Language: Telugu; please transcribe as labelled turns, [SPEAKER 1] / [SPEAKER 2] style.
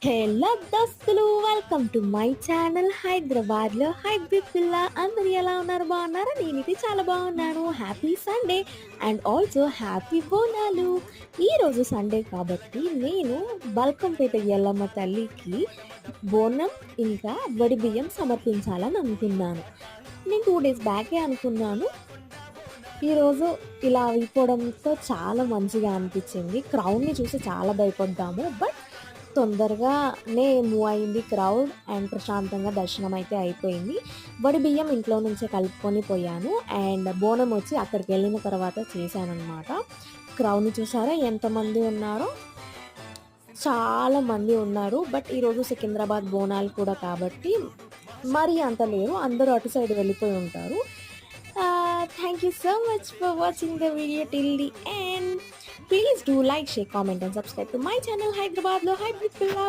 [SPEAKER 1] హలో దోస్తులు, వెల్కమ్ టు మై ఛానల్. హైదరాబాద్లో హైబ్రిడ్ పిల్ల. అందరు ఎలా ఉన్నారు? బాగున్నారా? నేనైతే చాలా బాగున్నాను. Happy Sunday and also happy Bonalu. ఈరోజు సండే కాబట్టి నేను బల్కంపేట ఎల్లమ్మ తల్లికి బోనం ఇంకా వడి బియ్యం సమర్పించాలని అనుకున్నాను. నేను 2 డేస్ బ్యాకే అనుకున్నాను. ఈరోజు ఇలా అయిపోవడంతో చాలా మంచిగా అనిపించింది. క్రౌడ్‌ని చూసి చాలా భయపడ్డాము. బట్ తొందరగానే మూవ్ అయింది క్రౌడ్ అండ్ ప్రశాంతంగా దర్శనం అయితే అయిపోయింది. వడి బియ్యం ఇంట్లో నుంచే కలుపుకొని పోయాను. అండ్ బోనం వచ్చి అక్కడికెళ్ళిన తర్వాత చేశాననమాట. క్రౌడ్‌ని చూసారా ఎంతమంది ఉన్నారో? చాలా మంది ఉన్నారు. బట్ ఈరోజు సికింద్రాబాద్ బోనాలు కూడా కాబట్టి మరీ అంత లేరు. అందరూ అటు సైడ్ వెళ్ళిపోయి ఉంటారు. Thank you so much for watching the video till the end. Please do like, share, comment and subscribe to my channel Hyderabad Lo Hybrid Pilla.